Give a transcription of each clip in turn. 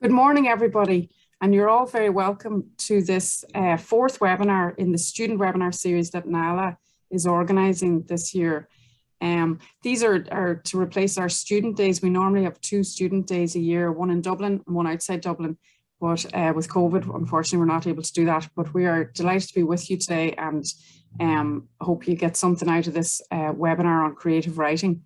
Good morning, everybody, and you're all very welcome to this fourth webinar in the student webinar series that NALA is organising this year. These are to replace our student days. We normally have 2 student days a year, one in Dublin and one outside Dublin, but with COVID, unfortunately, we're not able to do that. But we are delighted to be with you today and hope you get something out of this webinar on creative writing.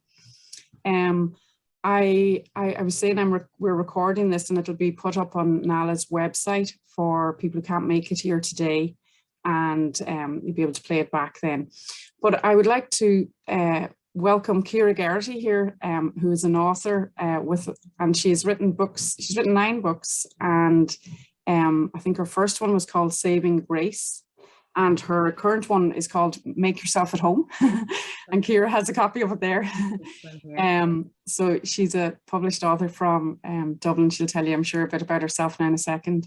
I was saying we're recording this and it'll be put up on NALA's website for people who can't make it here today, and you'll be able to play it back then. But I would like to welcome Ciara Garrity here, who is an author and she has written books. She's written 9 books, and I think her first one was called Saving Grace, and her current one is called Make Yourself at Home. And Ciara has a copy of it there. So she's a published author from Dublin. She'll tell you, I'm sure, a bit about herself now in a second.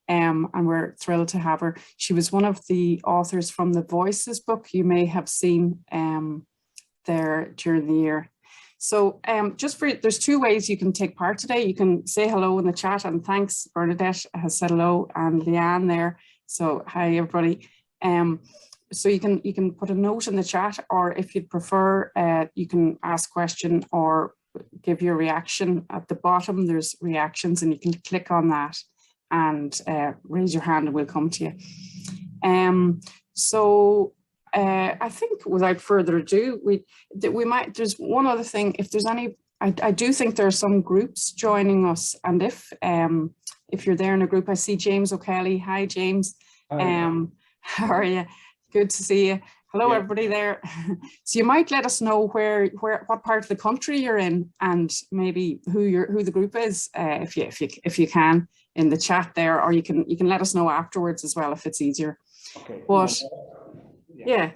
And we're thrilled to have her. She was one of the authors from the Voices book you may have seen there during the year. So there's 2 ways you can take part today. You can say hello in the chat, and thanks, Bernadette has said hello, and Leanne there. So hi, everybody. So you can put a note in the chat, or if you'd prefer, you can ask a question or give your reaction. At the bottom, there's reactions, and you can click on that and raise your hand and we'll come to you. I think without further ado, there's one other thing. If there's any, I do think there are some groups joining us, and if you're there in a group, I see James O'Kelly. Hi, James. Hi. How are you? Good to see you. Hello, everybody there. So you might let us know what part of the country you're in, and maybe who the group is, if you can, in the chat there, or you can let us know afterwards as well if it's easier. Okay. But yeah.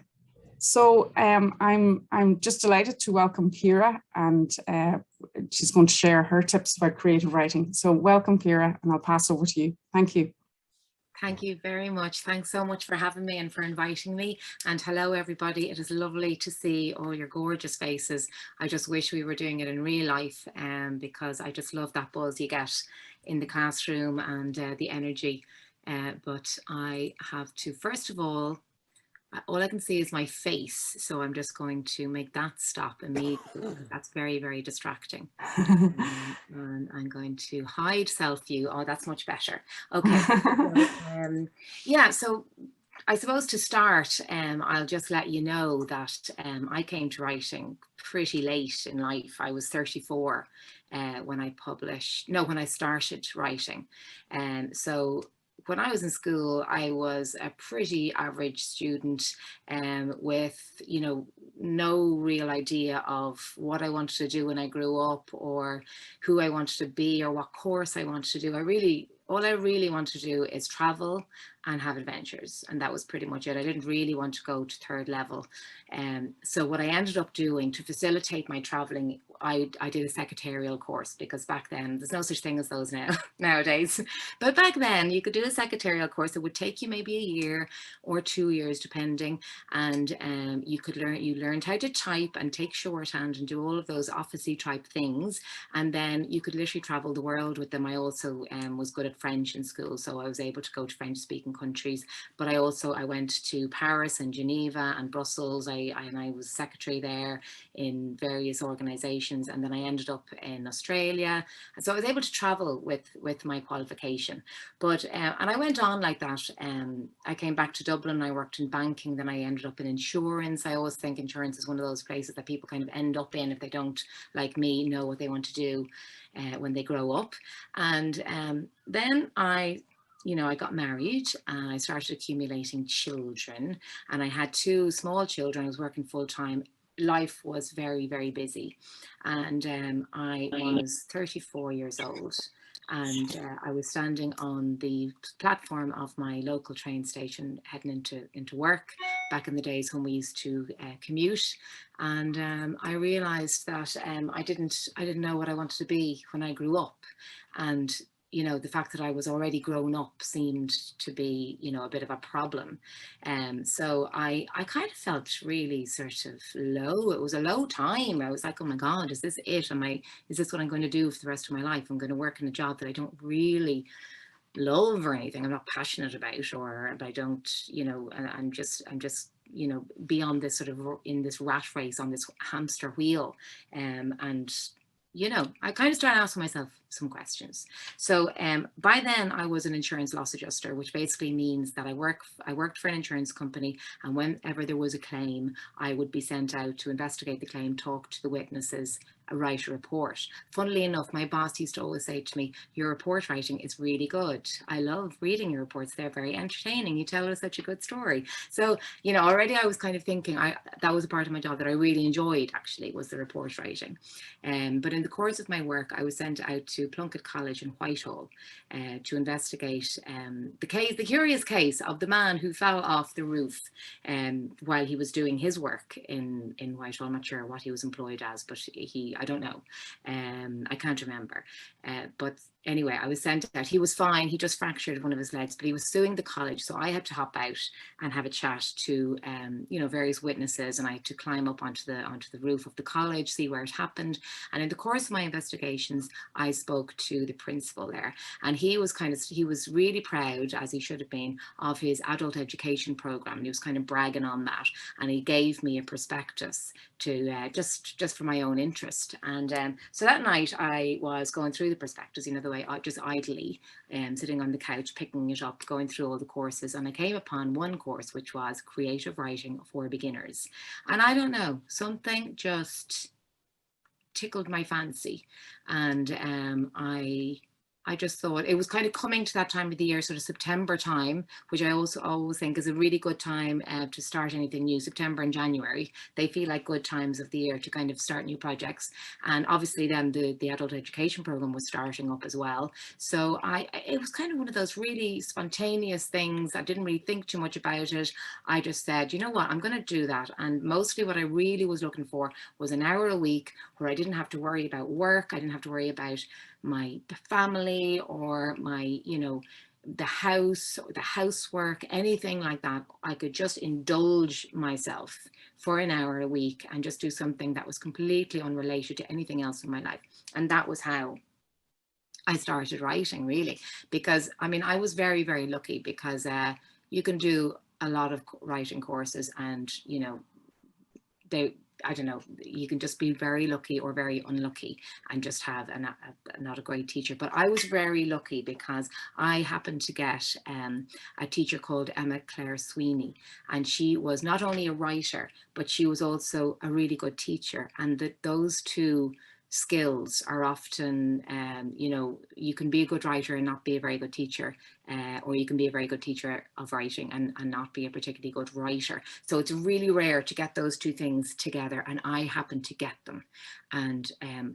So I'm just delighted to welcome Ciara, and she's going to share her tips about creative writing. So welcome, Ciara, and I'll pass over to you. Thank you. Thank you very much. Thanks so much for having me and for inviting me. And hello, everybody. It is lovely to see all your gorgeous faces. I just wish we were doing it in real life, because I just love that buzz you get in the classroom and the energy. But I have to, first of all I can see is my face, so I'm just going to make that stop immediately. That's very, very distracting. And I'm going to hide self-view. Oh, that's much better. Okay. So, yeah, so I suppose to start, I'll just let you know that I came to writing pretty late in life. I was 34 when I started writing. So when I was in school, I was a pretty average student with, no real idea of what I wanted to do when I grew up, or who I wanted to be, or what course I wanted to do. All I really wanted to do is travel and have adventures, and that was pretty much it. I didn't really want to go to 3rd level. So what I ended up doing to facilitate my traveling, I did a secretarial course, because back then there's no such thing as those nowadays. But back then you could do a secretarial course that would take you maybe a year or 2 years depending, and you learned how to type and take shorthand and do all of those officey type things, and then you could literally travel the world with them. I also was good at French in school, so I was able to go to French speaking countries. But I went to Paris and Geneva and Brussels. I was secretary there in various organizations, and then I ended up in Australia. So I was able to travel with my qualification. But and I went on like that. I came back to Dublin, I worked in banking, then I ended up in insurance. I always think insurance is one of those places that people kind of end up in if they don't, like me, know what they want to do when they grow up. And then I got married and I started accumulating children, and I had 2 small children. I was working full time. Life was very, very busy, and I was 34 years old, and I was standing on the platform of my local train station heading into work back in the days when we used to commute, and I realized that I didn't know what I wanted to be when I grew up. And you know, the fact that I was already grown up seemed to be, you know, a bit of a problem. So I kind of felt really sort of low. It was a low time. I was like, oh my God, is this it? Is this what I'm going to do for the rest of my life? I'm going to work in a job that I don't really love or anything, I'm not passionate about, or I don't, you know, I'm just, you know, beyond this sort of in this rat race on this hamster wheel. And you know, I kind of started asking myself some questions. So by then I was an insurance loss adjuster, which basically means that I worked for an insurance company, and whenever there was a claim, I would be sent out to investigate the claim, talk to the witnesses, write a report. Funnily enough, my boss used to always say to me, your report writing is really good. I love reading your reports. They're very entertaining. You tell us such a good story. So, you know, already I was kind of thinking that was a part of my job that I really enjoyed, actually, was the report writing. But in the course of my work, I was sent out to Plunkett College in Whitehall to investigate the curious case of the man who fell off the roof while he was doing his work in Whitehall. I'm not sure what he was employed as, but I don't know. I can't remember. But anyway, I was sent out. He was fine. He just fractured one of his legs, but he was suing the college. So I had to hop out and have a chat to, you know, various witnesses, and I had to climb up onto the roof of the college, see where it happened. And in the course of my investigations, I spoke to the principal there, and he was really proud, as he should have been, of his adult education program. And he was kind of bragging on that, and he gave me a prospectus to just for my own interest. And so that night I was going through the prospectus, you know, the way just idly sitting on the couch, picking it up, going through all the courses, and I came upon one course which was creative writing for beginners. And I don't know, something just tickled my fancy, and I just thought it was kind of coming to that time of the year, sort of September time, which I also always think is a really good time to start anything new. September and January, they feel like good times of the year to kind of start new projects. And obviously then the adult education program was starting up as well. So it was kind of one of those really spontaneous things. I didn't really think too much about it. I just said, you know what, I'm going to do that. And mostly what I really was looking for was an hour a week where I didn't have to worry about work. I didn't have to worry about my family or my, you know, the house or the housework, anything like that. I could just indulge myself for an hour a week and just do something that was completely unrelated to anything else in my life. And that was how I started writing, really, because I mean, I was very, very lucky, because you can do a lot of writing courses and, you know, I don't know, you can just be very lucky or very unlucky and just have not a great teacher. But I was very lucky because I happened to get a teacher called Emma Claire Sweeney, and she was not only a writer, but she was also a really good teacher. And those two skills are often, you know, you can be a good writer and not be a very good teacher, or you can be a very good teacher of writing and not be a particularly good writer. So it's really rare to get those two things together, and I happen to get them. And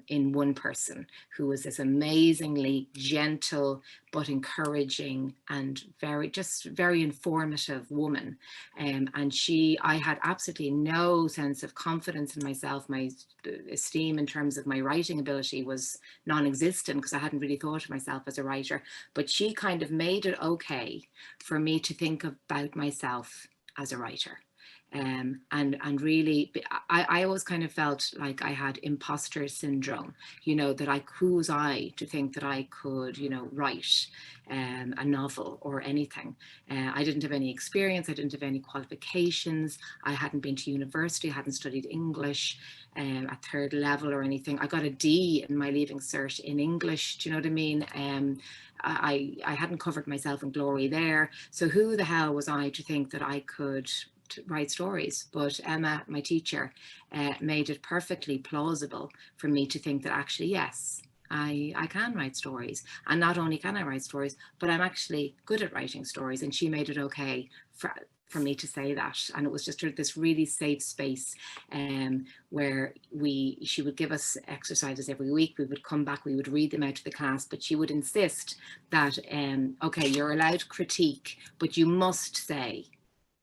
in one person who was this amazingly gentle but encouraging and very informative woman. And I had absolutely no sense of confidence in myself. My esteem in terms of my writing ability was non-existent, because I hadn't really thought of myself as a writer. But she kind of made it okay for me to think about myself as a writer. And really, I always kind of felt like I had imposter syndrome, you know, that who was I to think that I could, you know, write a novel or anything. I didn't have any experience. I didn't have any qualifications. I hadn't been to university. I hadn't studied English at third level or anything. I got a D in my leaving cert in English. Do you know what I mean? I hadn't covered myself in glory there. So who the hell was I to think that I could write stories? But Emma, my teacher, made it perfectly plausible for me to think that actually, yes, I can write stories. And not only can I write stories, but I'm actually good at writing stories. And she made it okay for me to say that. And it was just this really safe space where she would give us exercises every week. We would come back, we would read them out to the class, but she would insist that, okay, you're allowed critique, but you must say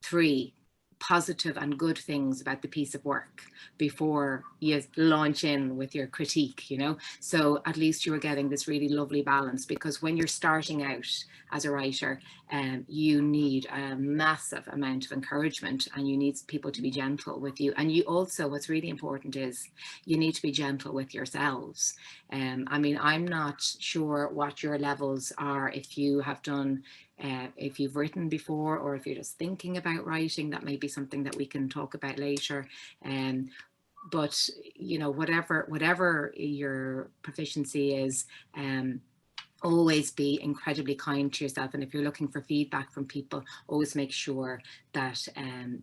3 positive and good things about the piece of work before you launch in with your critique, you know. So at least you are getting this really lovely balance, because when you're starting out as a writer, you need a massive amount of encouragement, and you need people to be gentle with you. And you also, what's really important is you need to be gentle with yourselves. I mean, I'm not sure what your levels are, if you have done if you've written before, or if you're just thinking about writing. That may be something that we can talk about later. But you know, whatever your proficiency is, always be incredibly kind to yourself. And if you're looking for feedback from people, always make sure that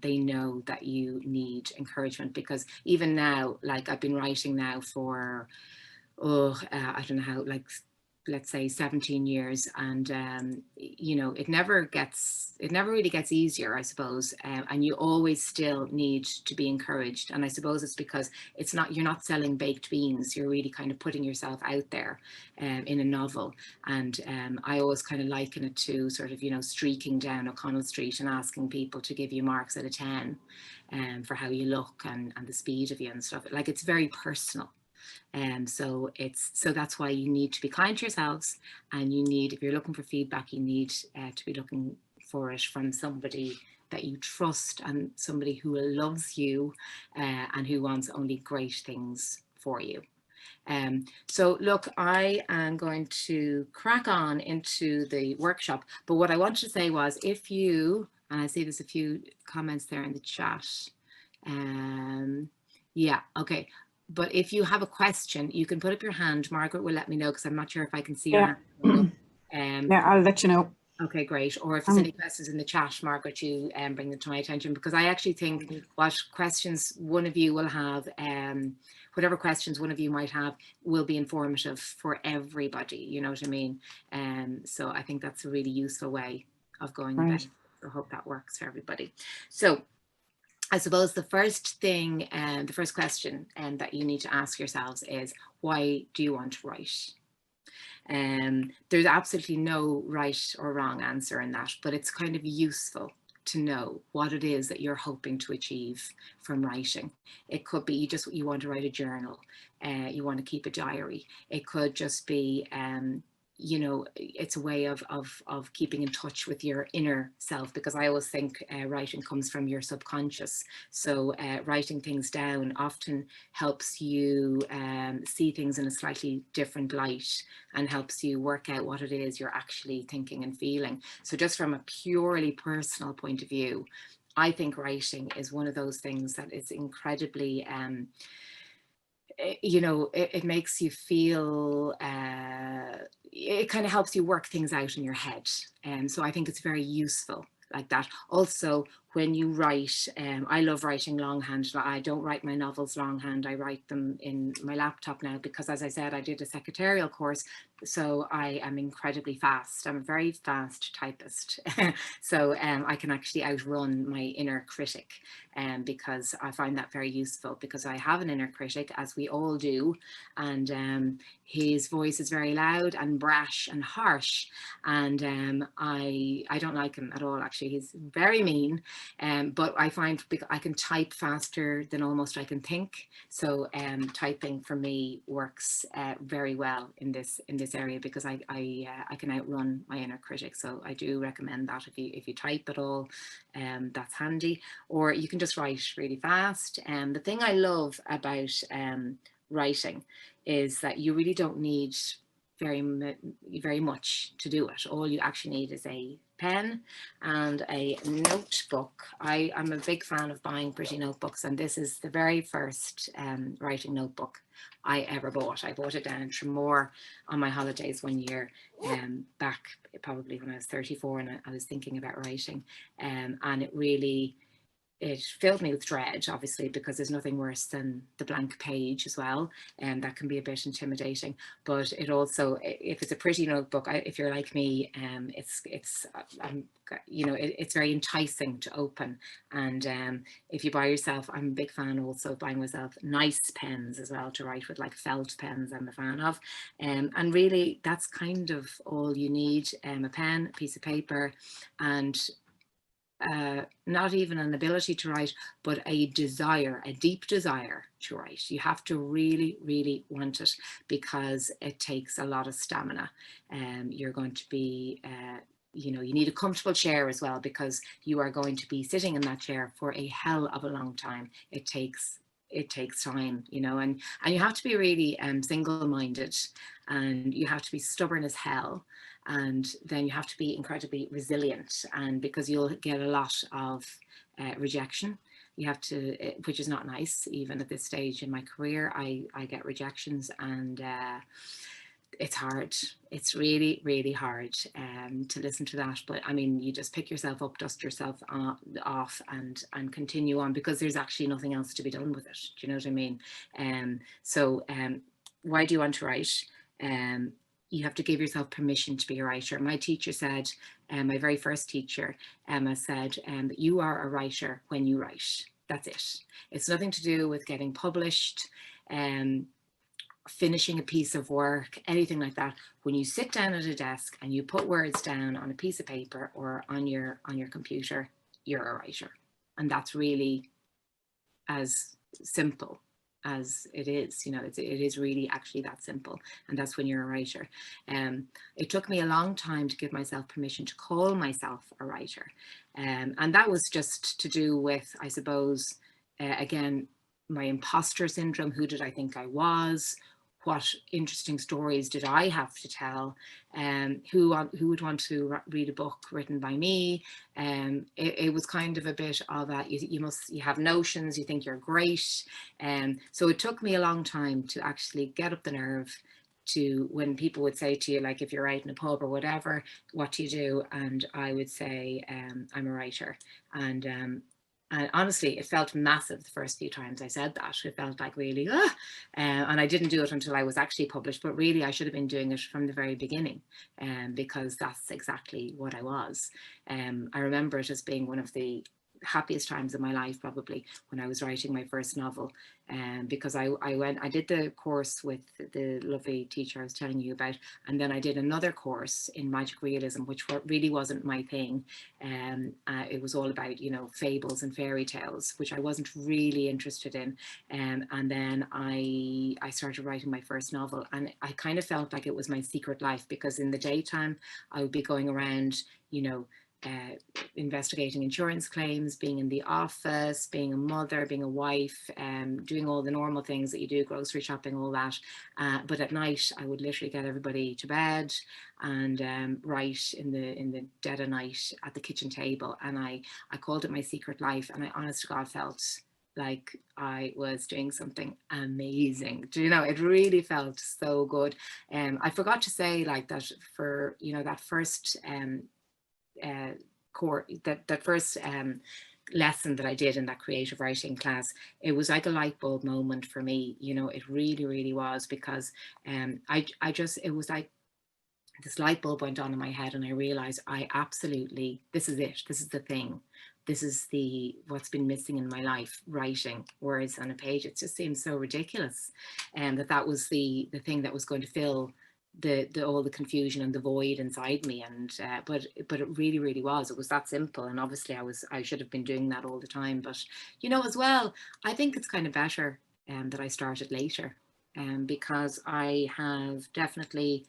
they know that you need encouragement. Because even now, like, I've been writing now for I don't know how, like, let's say 17 years, and you know, it never really gets easier, I suppose, and you always still need to be encouraged. And I suppose it's because you're not selling baked beans, you're really kind of putting yourself out there in a novel. And I always kind of liken it to sort of, you know, streaking down O'Connell Street and asking people to give you marks out of 10 for how you look and the speed of you and stuff. Like, it's very personal. So that's why you need to be kind to yourselves, and you need, if you're looking for feedback, you need to be looking for it from somebody that you trust, and somebody who loves you and who wants only great things for you. So look, I am going to crack on into the workshop, but what I wanted to say was, if you, and I see there's a few comments there in the chat. Yeah, okay. But if you have a question, you can put up your hand. Margaret will let me know, because I'm not sure if I can see your hand. Yeah, I'll let you know. Okay, great. Or if there's any questions in the chat, Margaret, you bring them to my attention, because I actually think what questions one of you will have, whatever questions one of you might have, will be informative for everybody, you know what I mean? So I think that's a really useful way of going about it. So I hope that works for everybody. So I suppose the first thing, the first question that you need to ask yourselves is, why do you want to write? There's absolutely no right or wrong answer in that, but it's kind of useful to know what it is that you're hoping to achieve from writing. It could be you want to write a journal, you want to keep a diary. It could just be you know, it's a way of keeping in touch with your inner self, because I always think writing comes from your subconscious. So writing things down often helps you see things in a slightly different light, and helps you work out what it is you're actually thinking and feeling. So just from a purely personal point of view, I think writing is one of those things that is incredibly you know, it makes you feel, it kind of helps you work things out in your head. And so I think it's very useful like that. Also, when you write, I love writing longhand. I don't write my novels longhand. I write them in my laptop now, because, as I said, I did a secretarial course, so I am incredibly fast. I'm a very fast typist. So I can actually outrun my inner critic, because I find that very useful, because I have an inner critic, as we all do, and his voice is very loud and brash and harsh, and I don't like him at all, actually. He's very mean. But I find I can type faster than almost I can think. So typing for me works very well in this area, because I can outrun my inner critic. So I do recommend that if you type at all, that's handy. Or you can just write really fast. The thing I love about writing is that you really don't need very much to do it. All you actually need is a pen and a notebook. I'm a big fan of buying pretty notebooks, and this is the very first writing notebook I ever bought. I bought it down in Tremor on my holidays one year, back probably when I was 34, and I was thinking about writing, and it filled me with dread, obviously, because there's nothing worse than the blank page as well, and that can be a bit intimidating. But it also, if it's a pretty notebook, if you're like me, it's you know, it's very enticing to open. And if you buy yourself, I'm a big fan also of buying myself nice pens as well to write with, like felt pens I'm a fan of. And really, that's kind of all you need: a pen, a piece of paper, and not even an ability to write, but a desire, a deep desire to write. You have to really, really want it, because it takes a lot of stamina. You're going to be, you know, you need a comfortable chair as well, because you are going to be sitting in that chair for a hell of a long time. It takes time, you know, and you have to be really single-minded, and you have to be stubborn as hell, and then you have to be incredibly resilient, and because you'll get a lot of rejection. You have to, which is not nice. Even at this stage in my career, I get rejections, and it's hard. It's really, really hard to listen to that. But I mean, you just pick yourself up, dust yourself off, and continue on, because there's actually nothing else to be done with it. Do you know what I mean? So why do you want to write? You have to give yourself permission to be a writer. My teacher said, my very first teacher, Emma, said, you are a writer when you write. That's it. It's nothing to do with getting published, finishing a piece of work, anything like that. When you sit down at a desk and you put words down on a piece of paper or on your computer, you're a writer. And that's really as simple as it is. You know, it is really actually that simple, and that's when you're a writer. It took me a long time to give myself permission to call myself a writer, and that was just to do with, I suppose, again, my imposter syndrome. Who did I think I was? What interesting stories did I have to tell? Who would want to read a book written by me? It was kind of a bit of a, you have notions, you think you're great. So it took me a long time to actually get up the nerve to, when people would say to you, like, if you're out in a pub or whatever, what do you do? And I would say, I'm a writer. And honestly, it felt massive the first few times I said that. It felt like really, and I didn't do it until I was actually published, but really I should have been doing it from the very beginning, because that's exactly what I was. I remember it as being one of the happiest times of my life, probably, when I was writing my first novel, because I did the course with the lovely teacher I was telling you about, and then I did another course in magic realism, which really wasn't my thing. It was all about, you know, fables and fairy tales, which I wasn't really interested in. And then I started writing my first novel, and I kind of felt like it was my secret life, because in the daytime I would be going around, you know, investigating insurance claims, being in the office, being a mother, being a wife, doing all the normal things that you do, grocery shopping, all that. But at night, I would literally get everybody to bed and write in the dead of night at the kitchen table. And I called it my secret life. And I, honest to God, felt like I was doing something amazing. Do you know, it really felt so good. I forgot to say, like, that for, you know, that first first lesson that I did in that creative writing class, it was like a light bulb moment for me. You know, it really, really was, because I just, it was like this light bulb went on in my head, and I realized I absolutely, this is it. This is the thing. This is what's been missing in my life, writing words on a page. It just seems so ridiculous, and that was the thing that was going to fill all the confusion and the void inside me. And but it really, really was. It was that simple. And obviously I should have been doing that all the time. But, you know, as well, I think it's kind of better that I started later, because I have definitely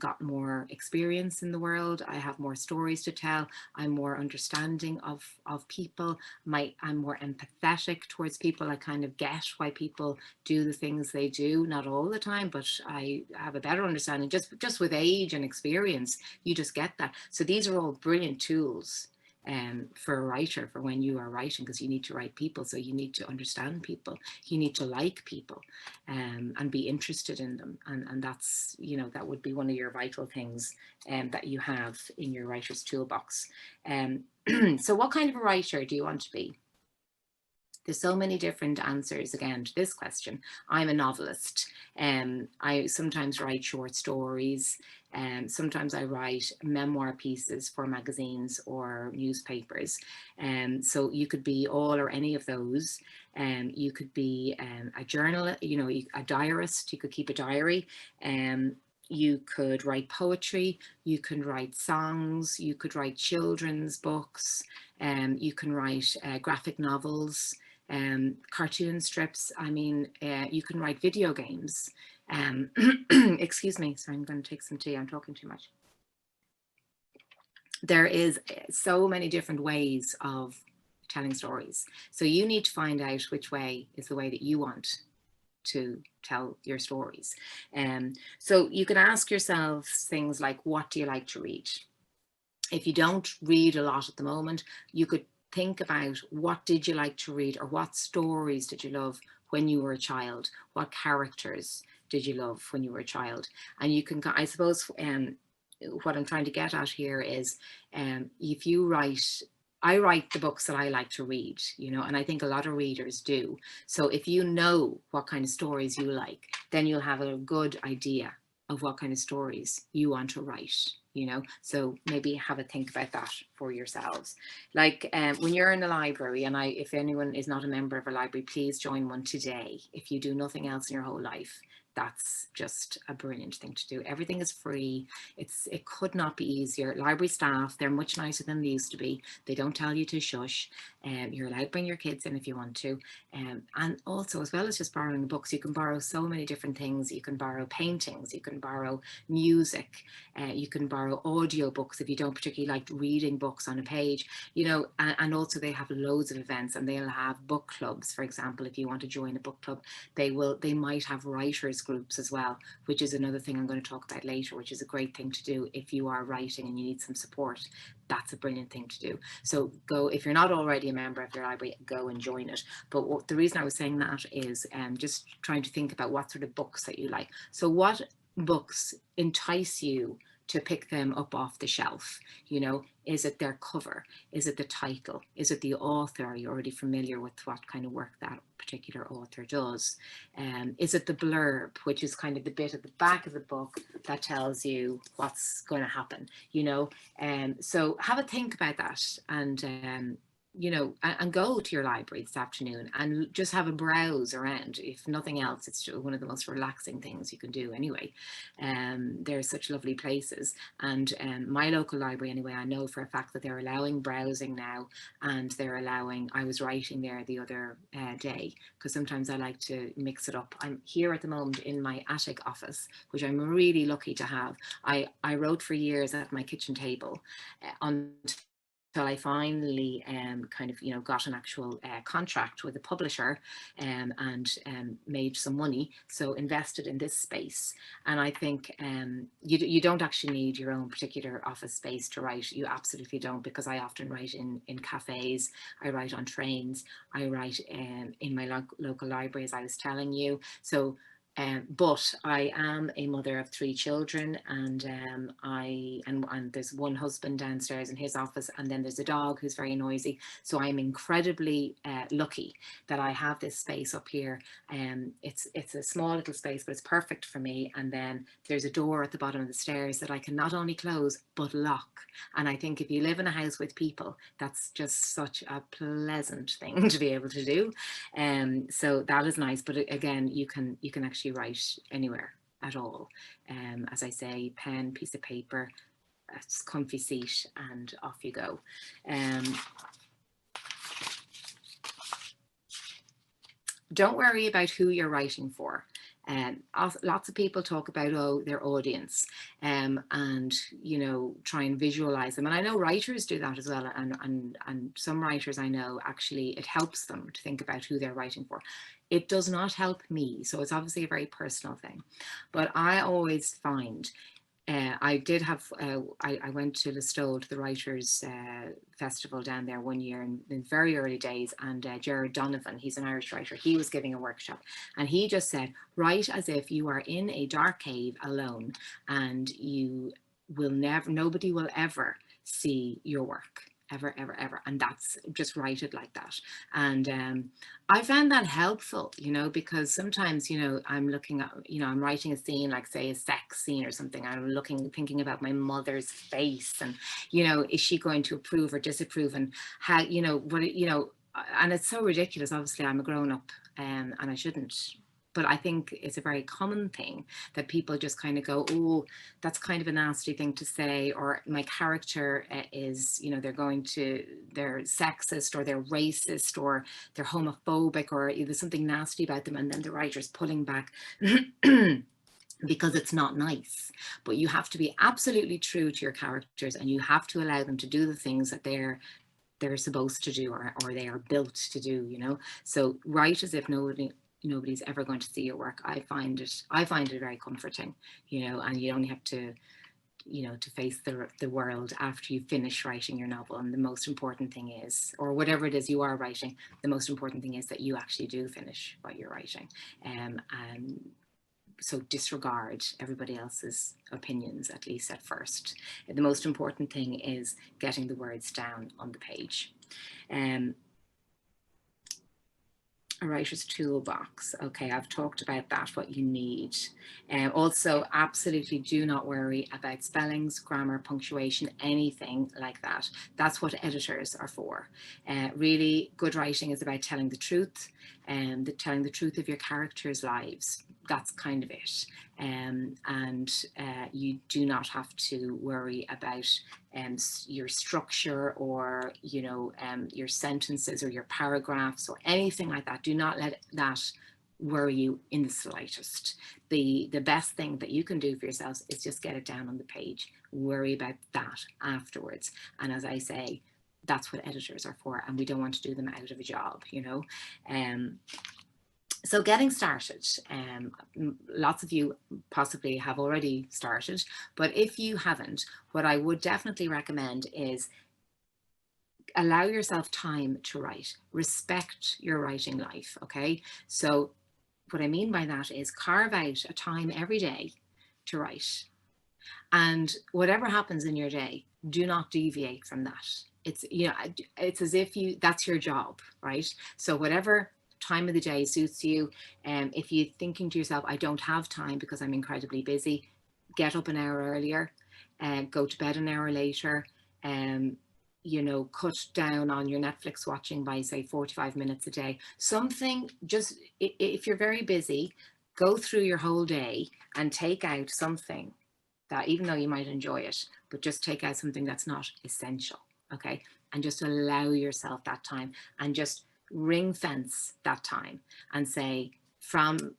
got more experience in the world. I have more stories to tell. I'm more understanding of people. I'm more empathetic towards people. I kind of get why people do the things they do, not all the time, but I have a better understanding. Just with age and experience, you just get that. So these are all brilliant tools for a writer, for when you are writing, because you need to write people. So you need to understand people, you need to like people, and be interested in them. And that's, you know, that would be one of your vital things that you have in your writer's toolbox. So what kind of a writer do you want to be? There's so many different answers, again, to this question. I'm a novelist. I sometimes write short stories. Sometimes I write memoir pieces for magazines or newspapers. So you could be all or any of those. You could be a journalist, you know, a diarist. You could keep a diary. You could write poetry, you can write songs, you could write children's books, you can write graphic novels, cartoon strips. I mean, you can write video games. Excuse me, sorry, I'm going to take some tea. I'm talking too much. There is so many different ways of telling stories. So you need to find out which way is the way that you want to tell your stories. So you can ask yourselves things like, what do you like to read? If you don't read a lot at the moment, you could think about, what did you like to read, or what stories did you love when you were a child? What characters did you love when you were a child? And you can, I suppose, what I'm trying to get at here is, if you write, I write the books that I like to read, you know, and I think a lot of readers do. So if you know what kind of stories you like, then you'll have a good idea of what kind of stories you want to write, you know. So maybe have a think about that for yourselves. Like when you're in the library, and if anyone is not a member of a library, please join one today. If you do nothing else in your whole life, that's just a brilliant thing to do. Everything is free. It could not be easier. Library staff, they're much nicer than they used to be. They don't tell you to shush. You're allowed to bring your kids in if you want to. And also, as well as just borrowing books, you can borrow so many different things. You can borrow paintings, you can borrow music, you can borrow audio books if you don't particularly like reading books on a page, you know. And also they have loads of events, and they'll have book clubs. For example, if you want to join a book club, they might have writers groups as well, which is another thing I'm going to talk about later, which is a great thing to do if you are writing and you need some support. That's a brilliant thing to do. So go, if you're not already a member of your library, go and join it. But the reason I was saying that is just trying to think about what sort of books that you like. So what books entice you to pick them up off the shelf? You know, is it their cover? Is it the title? Is it the author? Are you already familiar with what kind of work that particular author does? Is it the blurb, which is kind of the bit at the back of the book that tells you what's going to happen, you know? So have a think about that, and you know, and go to your library this afternoon and just have a browse around. If nothing else, it's one of the most relaxing things you can do anyway. They're such lovely places, and my local library anyway, I know for a fact that they're allowing browsing now, and they're allowing, I was writing there the other day, because sometimes I like to mix it up. I'm here at the moment in my attic office, which I'm really lucky to have. I wrote for years at my kitchen table until I finally kind of, you know, got an actual contract with a publisher, and made some money, so invested in this space. And I think you don't actually need your own particular office space to write. You absolutely don't, because I often write in cafes, I write on trains, I write in my local library, as I was telling you. So but I am a mother of 3 children, and and there's one husband downstairs in his office, and then there's a dog who's very noisy. So I'm incredibly lucky that I have this space up here. It's a small little space, but it's perfect for me. And then there's a door at the bottom of the stairs that I can not only close but lock. And I think if you live in a house with people, that's just such a pleasant thing to be able to do. So that is nice. But again, you can actually write anywhere at all. As I say, pen, piece of paper, a comfy seat, and off you go. Don't worry about who you're writing for. Lots of people talk about their audience, and you know, try and visualize them. And I know writers do that as well. And some writers I know, actually it helps them to think about who they're writing for. It does not help me, so it's obviously a very personal thing. But I always find I did have, I went to Listowel, to the Writers' Festival down there one year in very early days, and Jared Donovan, he's an Irish writer, he was giving a workshop, and he just said, write as if you are in a dark cave alone, and you will never, nobody will ever see your work. Ever, ever, ever. And that's just write it like that. And I found that helpful, you know, because sometimes, you know, I'm looking at, you know, I'm writing a scene, like say a sex scene or something. I'm thinking about my mother's face, and, you know, is she going to approve or disapprove, and how, you know, what, you know, and it's so ridiculous. Obviously I'm a grown up, and I shouldn't but I think it's a very common thing that people just kind of go, oh, that's kind of a nasty thing to say, or my character is, you know, they're sexist or they're racist or they're homophobic or there's something nasty about them, and then the writer's pulling back because it's not nice. But you have to be absolutely true to your characters, and you have to allow them to do the things that they're supposed to do, or they are built to do, you know. So write as if nobody's ever going to see your work. I find it very comforting, you know, and you only have to, you know, to face the world after you finish writing your novel. And the most important thing is, or whatever it is you are writing, the most important thing is that you actually do finish what you're writing. And so disregard everybody else's opinions, at least at first. The most important thing is getting the words down on the page. A writer's toolbox. Okay, I've talked about that, what you need. Also, absolutely do not worry about spellings, grammar, punctuation, anything like that. That's what editors are for. Really, good writing is about telling the truth, and telling the truth of your characters' lives. That's kind of it. You do not have to worry about your structure, or, you know, your sentences or your paragraphs or anything like that. Do not let that worry you in the slightest. The best thing that you can do for yourselves is just get it down on the page. Worry about that afterwards. And as I say, that's what editors are for, and we don't want to do them out of a job, you know. So getting started, lots of you possibly have already started, but if you haven't, what I would definitely recommend is allow yourself time to write. Respect your writing life, okay? So what I mean by that is carve out a time every day to write. And whatever happens in your day, do not deviate from that. It's, you know, it's as if that's your job, right? So whatever time of the day suits you. If you're thinking to yourself, I don't have time because I'm incredibly busy, get up an hour earlier, go to bed an hour later, you know, cut down on your Netflix watching by, say, 45 minutes a day. Something, just if you're very busy, go through your whole day and take out something that, even though you might enjoy it, but just take out something that's not essential, okay? And just allow yourself that time, and just ring fence that time and say, from,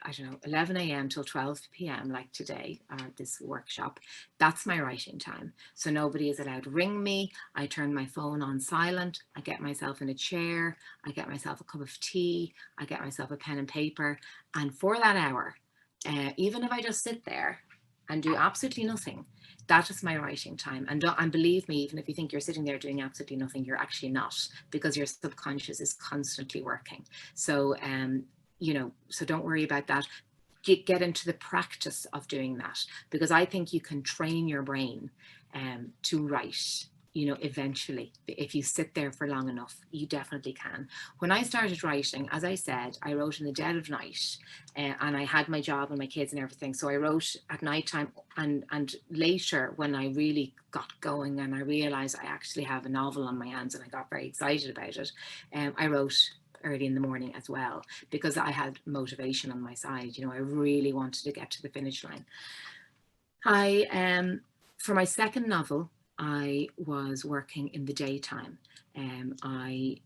I don't know, 11 a.m. till 12 p.m. like today, this workshop, that's my writing time. So nobody is allowed to ring me. I turn my phone on silent. I get myself in a chair. I get myself a cup of tea. I get myself a pen and paper. And for that hour, even if I just sit there and do absolutely nothing, that is my writing time. And believe me, even if you think you're sitting there doing absolutely nothing, you're actually not, because your subconscious is constantly working. So, you know, so don't worry about that. Get into the practice of doing that, because I think you can train your brain to write, you know, eventually. If you sit there for long enough, you definitely can. When I started writing, as I said, I wrote in the dead of night, and I had my job and my kids and everything. So I wrote at nighttime, and later, when I really got going and I realized I actually have a novel on my hands and I got very excited about it, I wrote early in the morning as well, because I had motivation on my side. You know, I really wanted to get to the finish line. For my second novel, I was working in the daytime. I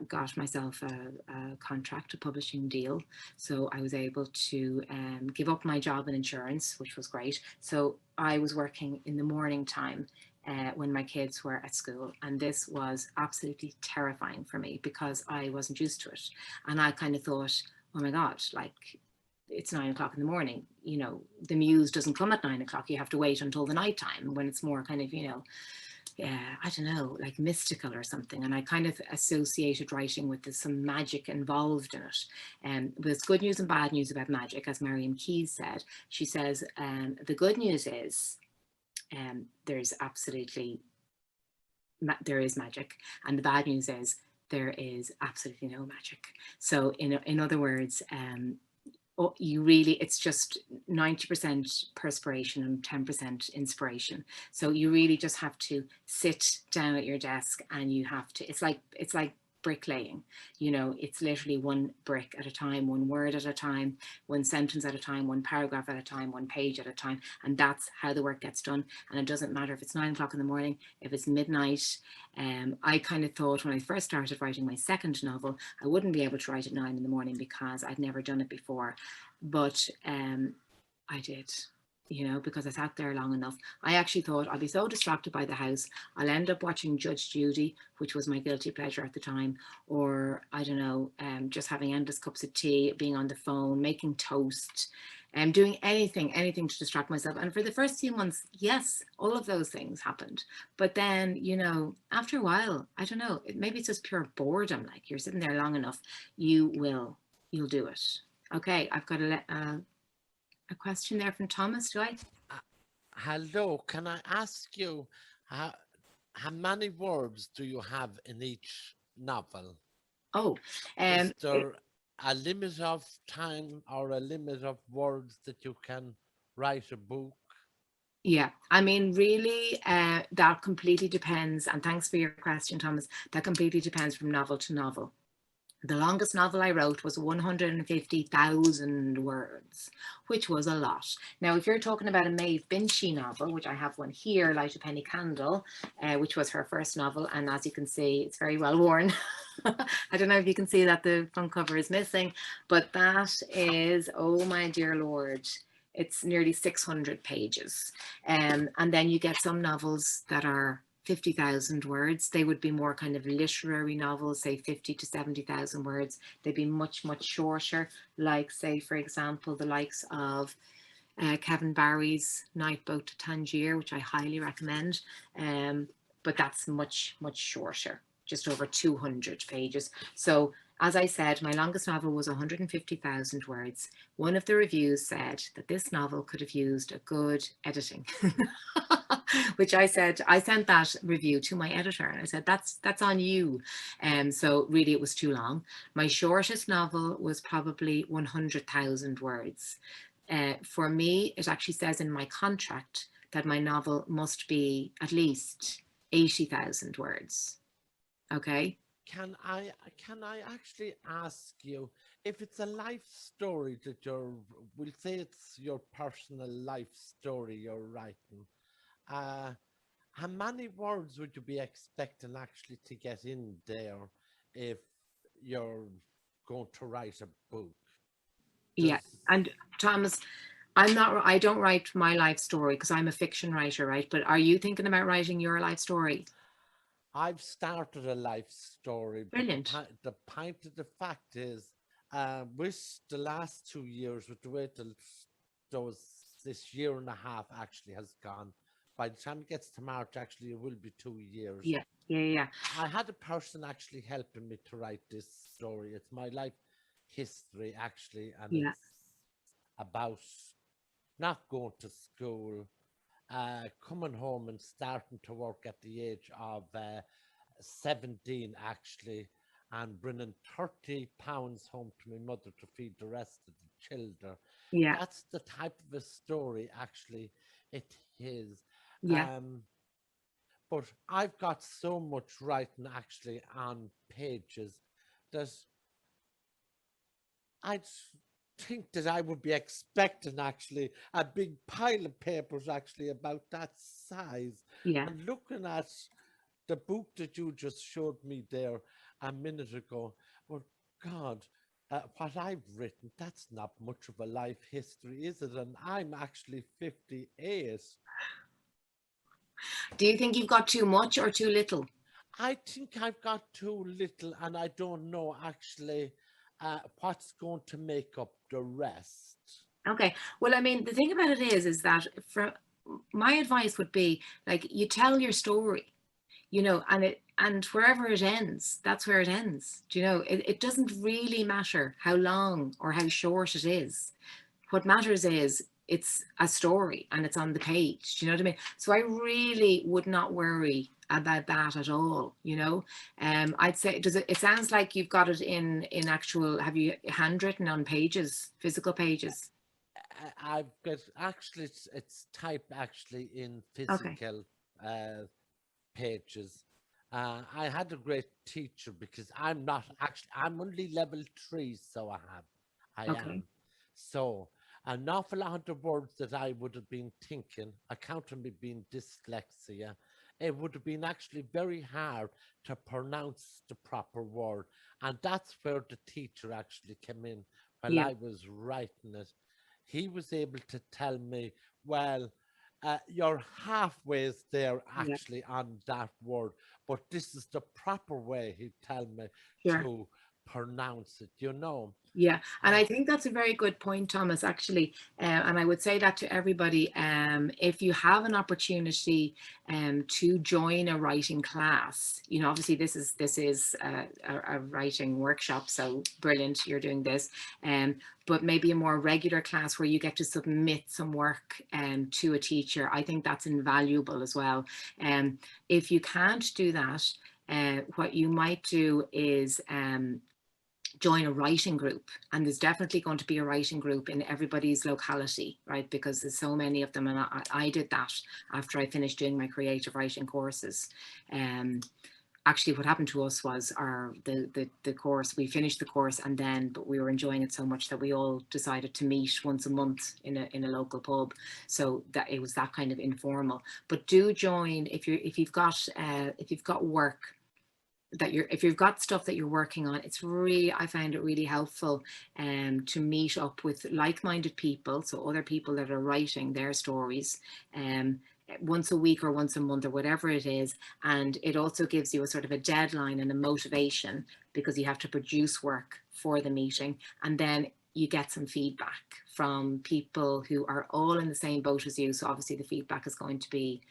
got myself a contract, a publishing deal. So I was able to give up my job in insurance, which was great. So I was working in the morning time when my kids were at school. And this was absolutely terrifying for me, because I wasn't used to it. And I kind of thought, oh my God, like, it's 9 o'clock in the morning, you know, the muse doesn't come at 9 o'clock. You have to wait until the nighttime, when it's more kind of, you know, I don't know, like mystical or something. And I kind of associated writing with some magic involved in it. There's good news and bad news about magic, as Mariam Keyes said. She says, the good news is there is magic, and the bad news is there is absolutely no magic. So in other words, you really, it's just 90% perspiration and 10% inspiration. So you really just have to sit down at your desk, and you have to, it's like bricklaying. You know, it's literally one brick at a time, one word at a time, one sentence at a time, one paragraph at a time, one page at a time. And that's how the work gets done. And it doesn't matter if it's 9 o'clock in the morning, if it's midnight. I kind of thought when I first started writing my second novel, I wouldn't be able to write at 9 in the morning because I'd never done it before. But I did, you know, because I sat there long enough. I actually thought I'll be so distracted by the house, I'll end up watching Judge Judy, which was my guilty pleasure at the time, or I don't know, just having endless cups of tea, being on the phone, making toast, and doing anything to distract myself. And for the first few months, yes, all of those things happened. But then, you know, after a while, I don't know, maybe it's just pure boredom. Like you're sitting there long enough, you'll do it. Okay, I've got a question there from Thomas, do I? Hello, can I ask you how many words do you have in each novel? Oh, Is there a limit of time or a limit of words that you can write a book? yeah, I mean, really, that completely depends. And thanks for your question, Thomas. That completely depends from novel to novel. The longest novel I wrote was 150,000 words, which was a lot. Now, if you're talking about a Maeve Binchy novel, which I have one here, Light a Penny Candle, which was her first novel, and as you can see, it's very well worn. I don't know if you can see that the front cover is missing, but that is, oh my dear Lord, it's nearly 600 pages. And then you get some novels that are 50,000 words. They would be more kind of literary novels, say 50 to 70,000 words. They'd be much, much shorter, like, say, for example, the likes of Kevin Barry's Night Boat to Tangier, which I highly recommend. But that's much, much shorter, just over 200 pages. So as I said, my longest novel was 150,000 words. One of the reviews said that this novel could have used a good editing. Which I said, I sent that review to my editor and I said, that's on you. So really it was too long. My shortest novel was probably 100,000 words. For me, it actually says in my contract that my novel must be at least 80,000 words. Okay. Can I actually ask you if it's a life story that we'll say it's your personal life story you're writing, how many words would you be expecting actually to get in there if you're going to write a book? Yeah. And Thomas, I don't write my life story because I'm a fiction writer, right? But are you thinking about writing your life story? I've started a life story. Brilliant. But the point of the fact is, with the last 2 years, with the way this year and a half actually has gone, by the time it gets to March, actually, it will be 2 years. Yeah. I had a person actually helping me to write this story. It's my life history, actually, and it's about not going to school, coming home and starting to work at the age of 17, actually, and bringing £30 home to my mother to feed the rest of the children. Yeah. That's the type of a story, actually, it is. Yeah. But I've got so much writing actually on pages that I think that I would be expecting actually a big pile of papers actually about that size. Yeah. And looking at the book that you just showed me there a minute ago, well, God, what I've written, that's not much of a life history, is it? And I'm actually 58. Do you think you've got too much or too little? I think I've got too little, and I don't know actually what's going to make up the rest. Okay. Well, I mean, the thing about it is that my advice would be like you tell your story, you know, and wherever it ends, that's where it ends. Do you know, it doesn't really matter how long or how short it is. What matters is it's a story and it's on the page. Do you know what I mean? So I really would not worry about that at all. You know, I'd say, it sounds like you've got it in actual, have you handwritten on pages, physical pages? I've got actually it's typed actually in physical pages, I had a great teacher because I'm not actually, I'm only level 3, so I Okay. am. So an awful lot of the words that I would have been thinking, account of me being dyslexia, it would have been actually very hard to pronounce the proper word. And that's where the teacher actually came in while Yeah. I was writing it. He was able to tell me, well, you're halfway there Yeah. actually on that word, but this is the proper way, he'd tell me, Sure. to pronounce it, you know. Yeah, and Uh, I think that's a very good point, Thomas, actually. And I would say that to everybody, if you have an opportunity to join a writing class, you know, obviously this is a writing workshop, so brilliant, you're doing this. But maybe a more regular class where you get to submit some work to a teacher, I think that's invaluable as well. If you can't do that, what you might do is join a writing group, and there's definitely going to be a writing group in everybody's locality, right, because there's so many of them. And I did that after I finished doing my creative writing courses. Actually what happened to us was the course, we finished the course, and then but we were enjoying it so much that we all decided to meet once a month in a local pub, so that it was that kind of informal. But do join if you've got work that if you've got stuff that you're working on. It's really, I find it really helpful to meet up with like-minded people, so other people that are writing their stories once a week or once a month or whatever it is. And it also gives you a sort of a deadline and a motivation, because you have to produce work for the meeting, and then you get some feedback from people who are all in the same boat as you. So obviously the feedback is going to be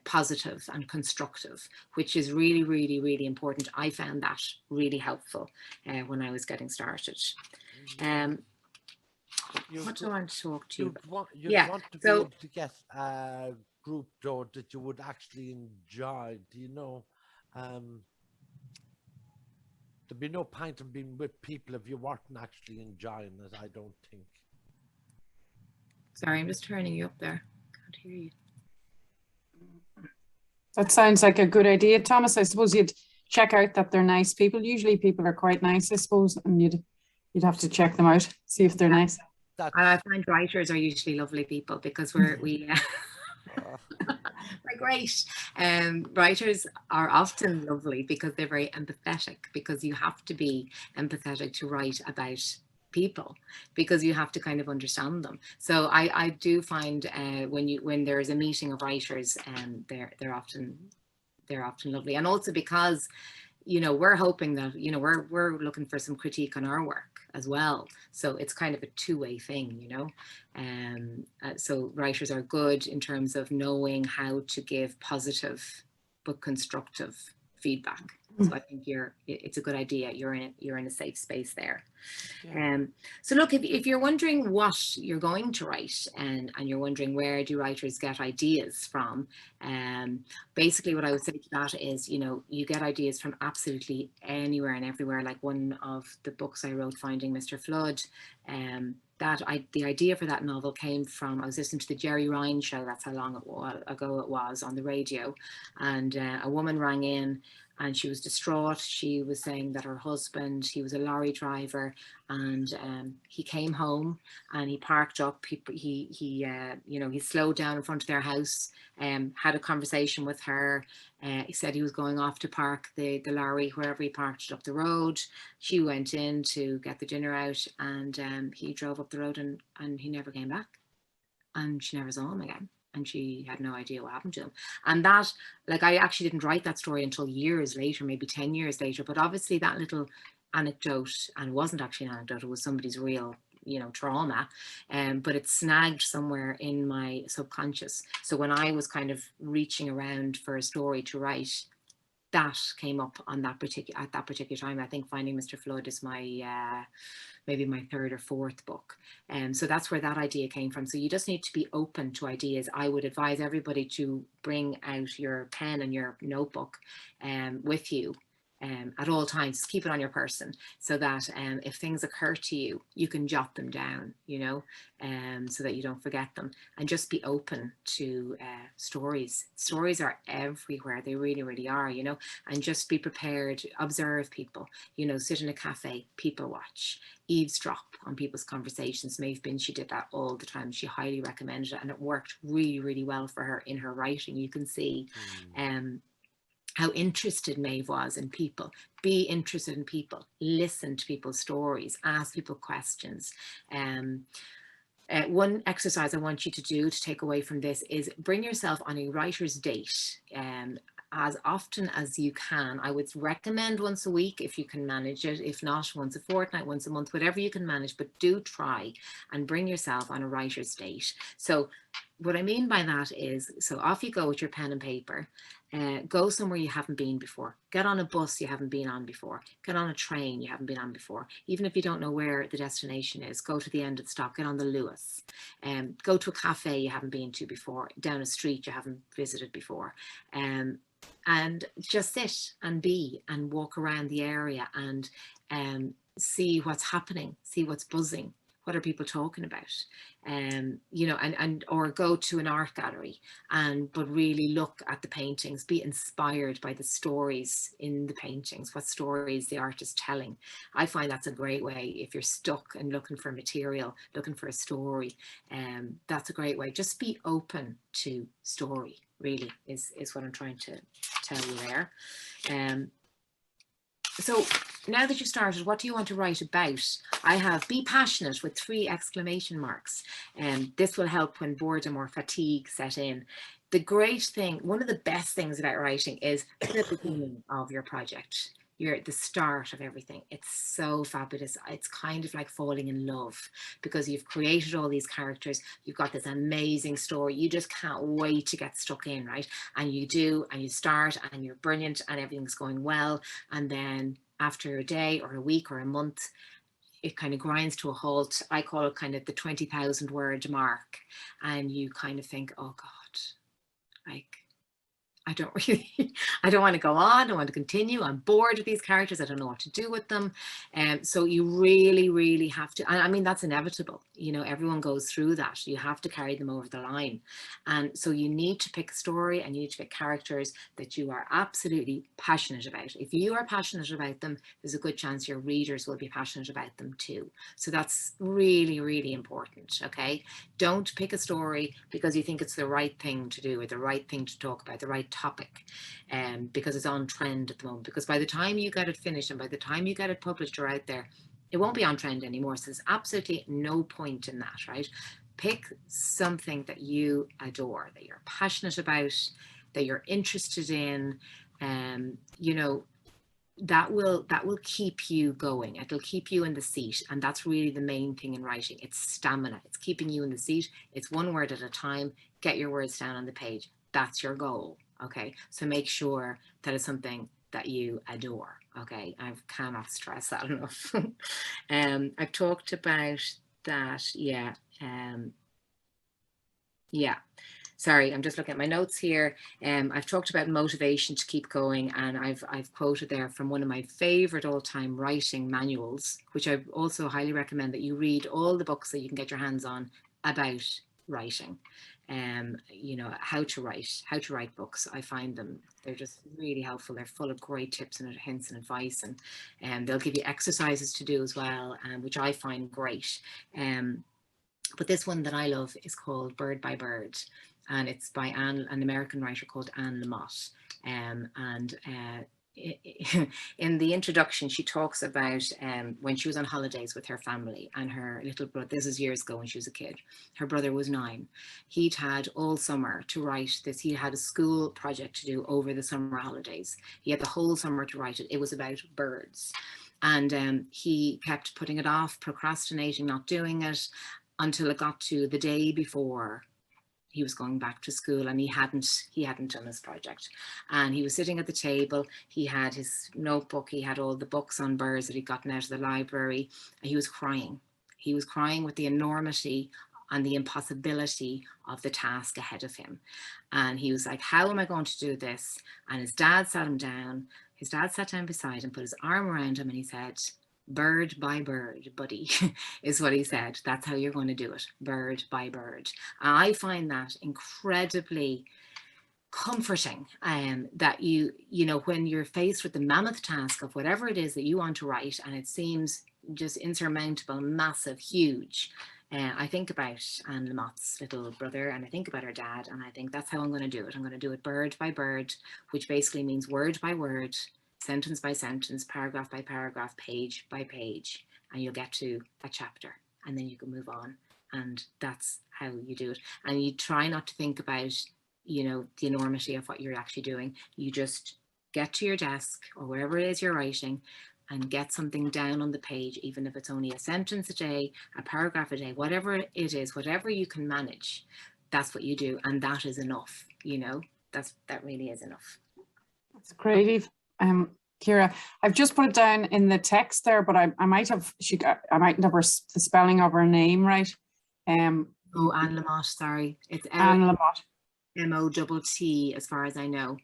positive and constructive, which is really, really, really important. I found that really helpful when I was getting started. What do I want to talk to you about? You'd Yeah, want to be so able to get a group though that you would actually enjoy, do you know? There'd be no point in being with people if you weren't actually enjoying it, I don't think. sorry, I'm just turning you up there. Can't hear you. That sounds like a good idea, Thomas. I suppose you'd check out that they're nice people. Usually people are quite nice, I suppose, and you'd have to check them out, see if they're nice. And I find writers are usually lovely people, because we we're great. Writers are often lovely because they're very empathetic, because you have to be empathetic to write about people, because you have to kind of understand them. So I do find when there's a meeting of writers, they're often lovely. And also because, you know, we're hoping that, you know, we're looking for some critique on our work as well. So it's kind of a two-way thing, you know. So writers are good in terms of knowing how to give positive but constructive feedback. So I think it's a good idea. You're in a safe space there. Yeah. So look, if you're wondering what you're going to write, and you're wondering where do writers get ideas from, basically what I would say to that is, you know, you get ideas from absolutely anywhere and everywhere. Like one of the books I wrote, Finding Mr. Flood, the idea for that novel came from, I was listening to the Jerry Ryan show, that's how long ago it was, on the radio, and a woman rang in and she was distraught. She was saying that her husband, he was a lorry driver, and he came home and he parked up. He slowed down in front of their house, had a conversation with her. He said he was going off to park the lorry wherever he parked it up the road. She went in to get the dinner out, and he drove up the road, and he never came back, and she never saw him again. And she had no idea what happened to him. And that, like, I actually didn't write that story until years later, maybe 10 years later. But obviously that little anecdote, and it wasn't actually an anecdote, it was somebody's real, you know, trauma, but it snagged somewhere in my subconscious. So when I was kind of reaching around for a story to write, that came up at that particular time. I think Finding Mr. Flood is my maybe my third or fourth book. So that's where that idea came from. So you just need to be open to ideas. I would advise everybody to bring out your pen and your notebook with you, at all times. Keep it on your person so that if things occur to you, you can jot them down, you know, so that you don't forget them. And just be open to stories. Stories are everywhere. They really, really are, you know, and just be prepared. Observe people, you know, sit in a cafe, people watch, eavesdrop on people's conversations. Maeve Bin, she did that all the time. She highly recommended it, and it worked really, really well for her in her writing. You can see how interested Maeve was in people. Be interested in people, listen to people's stories, ask people questions. One exercise I want you to do to take away from this is bring yourself on a writer's date as often as you can. I would recommend once a week if you can manage it. If not, once a fortnight, once a month, whatever you can manage, but do try and bring yourself on a writer's date. So what I mean by that is, so off you go with your pen and paper. Go somewhere you haven't been before. Get on a bus you haven't been on before. Get on a train you haven't been on before. Even if you don't know where the destination is, go to the end of the stop. Get on the Lewis. Go to a cafe you haven't been to before. Down a street you haven't visited before. And just sit and be and walk around the area and see what's happening, see what's buzzing. What are people talking about? You know, or go to an art gallery but really look at the paintings, be inspired by the stories in the paintings, what stories the artist is telling. I find that's a great way if you're stuck and looking for material, looking for a story. That's a great way. Just be open to story, really, is what I'm trying to tell you there. So now that you've started, what do you want to write about? I have be passionate with 3 exclamation marks. And this will help when boredom or fatigue set in. The great thing, one of the best things about writing is the beginning of your project. You're at the start of everything. It's so fabulous. It's kind of like falling in love because you've created all these characters. You've got this amazing story. You just can't wait to get stuck in, right? And you do, and you start, and you're brilliant, and everything's going well. And then after a day or a week or a month, it kind of grinds to a halt. I call it kind of the 20,000 word mark. And you kind of think, oh God, like, I don't want to go on. I don't want to continue. I'm bored with these characters. I don't know what to do with them. So you really, really have to, I mean, that's inevitable. You know, everyone goes through that. You have to carry them over the line. And so you need to pick a story and you need to pick characters that you are absolutely passionate about. If you are passionate about them, there's a good chance your readers will be passionate about them too. So that's really, really important. Okay. Don't pick a story because you think it's the right thing to do or the right thing to talk about, the right topic, because it's on trend at the moment. Because by the time you get it finished and by the time you get it published or out there, it won't be on trend anymore. So there's absolutely no point in that, right? Pick something that you adore, that you're passionate about, that you're interested in, you know, that will keep you going. It'll keep you in the seat. And that's really the main thing in writing. It's stamina. It's keeping you in the seat. It's one word at a time. Get your words down on the page. That's your goal. Okay. So make sure that it's something that you adore. Okay. I cannot stress that enough. I've talked about that. Yeah. Yeah. Sorry, I'm just looking at my notes here. I've talked about motivation to keep going, and I've quoted there from one of my favorite all-time writing manuals, which I also highly recommend that you read all the books that you can get your hands on about writing. You know, how to write books. I find them, they're just really helpful. They're full of great tips and hints and advice, and they'll give you exercises to do as well, which I find great. But this one that I love is called Bird by Bird, and it's by an American writer called Anne Lamott. In the introduction, she talks about when she was on holidays with her family and her little brother. This is years ago when she was a kid. Her brother was 9. He'd had all summer to write this. He had a school project to do over the summer holidays. He had the whole summer to write it. It was about birds. And he kept putting it off, procrastinating, not doing it, until it got to the day before he was going back to school, and he hadn't done his project. And he was sitting at the table. He had his notebook. He had all the books on birds that he'd gotten out of the library. And he was crying. He was crying with the enormity on the impossibility of the task ahead of him. And he was like, how am I going to do this? And his dad sat him down. His dad sat down beside him, put his arm around him, and he said, bird by bird, buddy, is what he said. That's how you're going to do it, bird by bird. And I find that incredibly comforting, that you know, when you're faced with the mammoth task of whatever it is that you want to write, and it seems just insurmountable, massive, huge. I think about Anne Lamott's little brother, and I think about her dad, and I think that's how I'm going to do it. I'm going to do it bird by bird, which basically means word by word, sentence by sentence, paragraph by paragraph, page by page, and you'll get to a chapter, and then you can move on. And that's how you do it. And you try not to think about, you know, the enormity of what you're actually doing. You just get to your desk or wherever it is you're writing and get something down on the page, even if it's only a sentence a day, a paragraph a day, whatever it is, whatever you can manage, that's what you do. And that is enough, you know, that really is enough. That's great. Ciara, I've just put it down in the text there, but I might have, I mightn't have the spelling of her name right. Oh, Anne Lamott, sorry. It's Anne Lamott. M-O-T-T, as far as I know.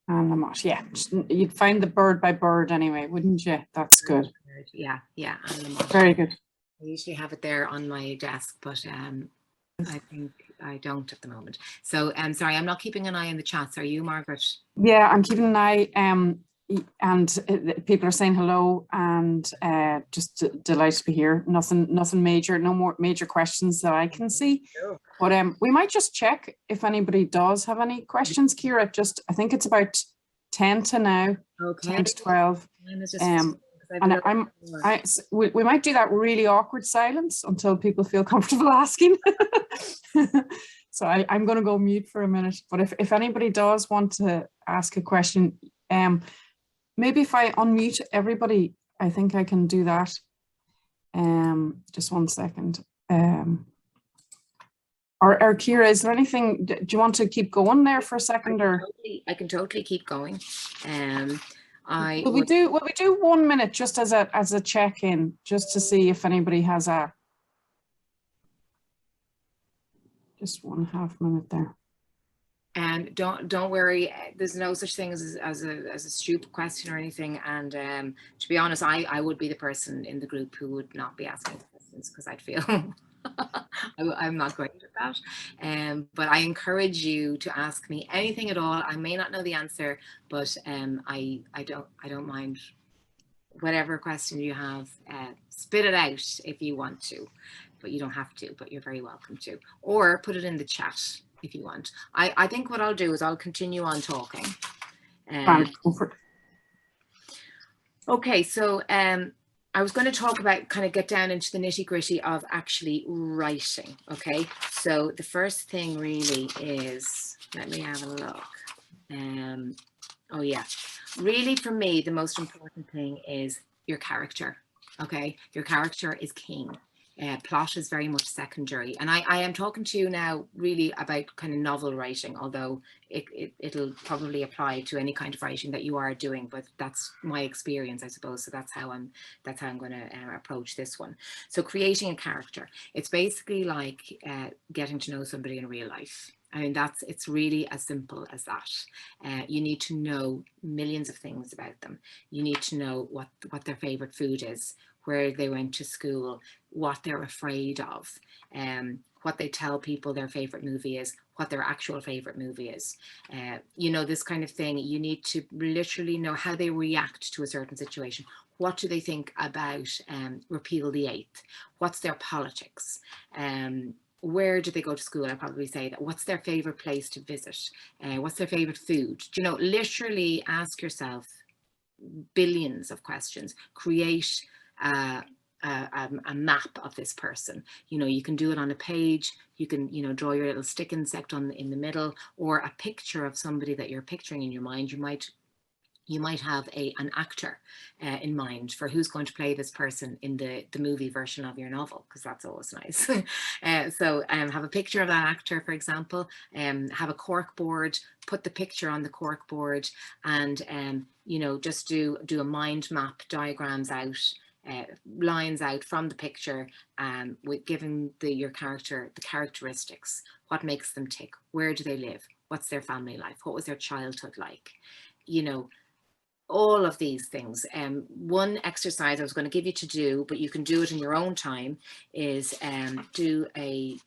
Anne Lamott, yeah. You'd find the bird by bird anyway, wouldn't you? That's good. Yeah, Anne Lamott. Very good. I usually have it there on my desk, but I think I don't at the moment. So I'm sorry, I'm not keeping an eye on the chats. Are you, Margaret? Yeah, I'm keeping an eye. And people are saying hello, and just delighted to be here. Nothing major, no more major questions that I can see. Sure. But we might just check if anybody does have any questions, Ciara. I think it's about 10 to now, Okay. 10 to 12. And we might do that really awkward silence until people feel comfortable asking. So I'm going to go mute for a minute. But if anybody does want to ask a question, maybe if I unmute everybody, I think I can do that. Just one second. Or Ciara, is there anything, do you want to keep going there for a second? I can totally keep going. Will we do 1 minute just as a check-in, just to see if anybody has just 1.5 minute there. And don't worry, there's no such thing as a stupid question or anything. And to be honest, I would be the person in the group who would not be asking questions, because I'd feel I'm not great at that. But I encourage you to ask me anything at all. I may not know the answer, but I don't mind whatever question you have. Spit it out if you want to, but you don't have to. But you're very welcome to, or put it in the chat if you want. I think what I'll do is I'll continue on talking. Okay, so I was going to talk about, kind of get down into the nitty gritty of actually writing. Okay, so the first thing really is, let me have a look. Oh yeah, really for me, the most important thing is your character. Okay, your character is king. Plot is very much secondary, and I am talking to you now really about kind of novel writing, although it'll probably apply to any kind of writing that you are doing, but that's my experience, I suppose. So that's how I'm going to approach this one. So creating a character, it's basically like getting to know somebody in real life. I mean, it's really as simple as that. You need to know millions of things about them. You need to know what their favorite food is, where they went to school, what they're afraid of, what they tell people their favorite movie is, what their actual favorite movie is. You know, this kind of thing. You need to literally know how they react to a certain situation. What do they think about repeal the 8th? What's their politics? Where do they go to school? I'd probably say that. What's their favorite place to visit? What's their favorite food? You know, literally ask yourself billions of questions. Create a map of this person. You know, you can do it on a page. You can, you know, draw your little stick insect in the middle, or a picture of somebody that you're picturing in your mind. You might have an actor in mind for who's going to play this person in the movie version of your novel, because that's always nice. So have a picture of that actor, for example, have a cork board, put the picture on the cork board, and you know, just do a mind map, diagrams out. lines out from the picture, with giving your character the characteristics, what makes them tick, where do they live, what's their family life, what was their childhood like, you know, all of these things. One exercise I was going to give you to do, but you can do it in your own time, is do a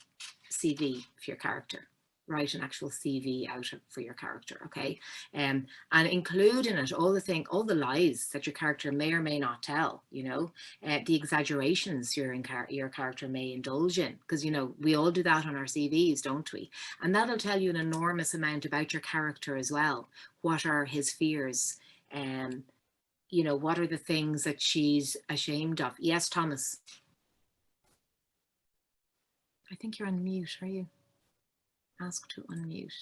CV for your character. Write an actual CV out for your character, okay? And include in it all the lies that your character may or may not tell, you know, the exaggerations your character may indulge in, because, you know, we all do that on our CVs, don't we? And that'll tell you an enormous amount about your character as well. What are his fears? You know, what are the things that she's ashamed of? Yes, Thomas. I think you're on mute, are you? Ask to unmute.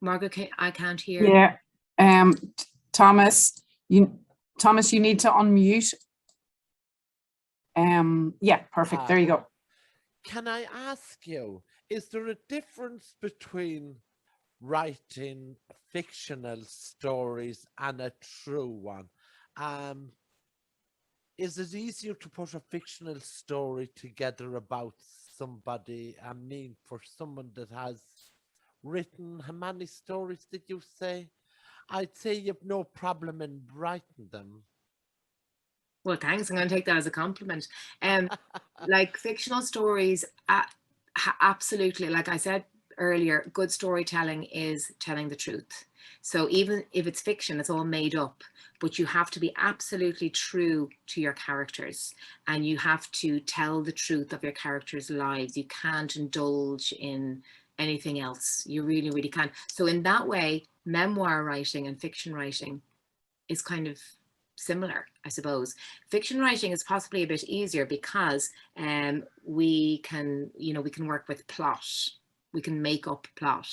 Margaret, I can't hear. Yeah. Thomas, you need to unmute. Yeah, perfect. There you go. Can I ask you, is there a difference between writing fictional stories and a true one? Is it easier to put a fictional story together about somebody? I mean, for someone that has written, how many stories did you say? I'd say you've no problem in writing them. Well, thanks. I'm going to take that as a compliment. Like fictional stories, absolutely. Like I said earlier, good storytelling is telling the truth. So even if it's fiction, it's all made up, but you have to be absolutely true to your characters, and you have to tell the truth of your characters' lives. You can't indulge in anything else. You really, really can't. So in that way, memoir writing and fiction writing is kind of similar, I suppose. Fiction writing is possibly a bit easier because we can work with plot. We can make up plot.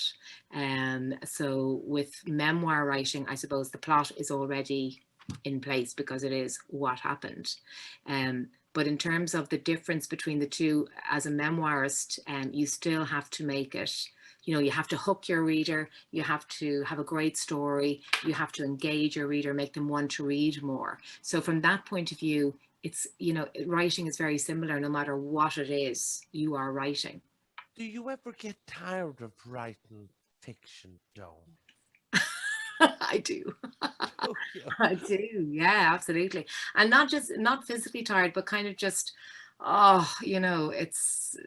So with memoir writing, I suppose the plot is already in place because it is what happened. But in terms of the difference between the two, as a memoirist, you still have to make it, you know, you have to hook your reader, you have to have a great story, you have to engage your reader, make them want to read more. So from that point of view, it's, you know, writing is very similar no matter what it is you are writing. Do you ever get tired of writing fiction, Dawn? I do. I do. Yeah, absolutely. And not physically tired, but kind of just, oh, you know, it's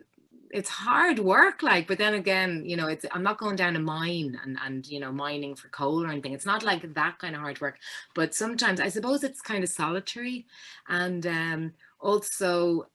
hard work, like, but then again, you know, I'm not going down a mine and you know, mining for coal or anything. It's not like that kind of hard work, but sometimes I suppose it's kind of solitary. And also,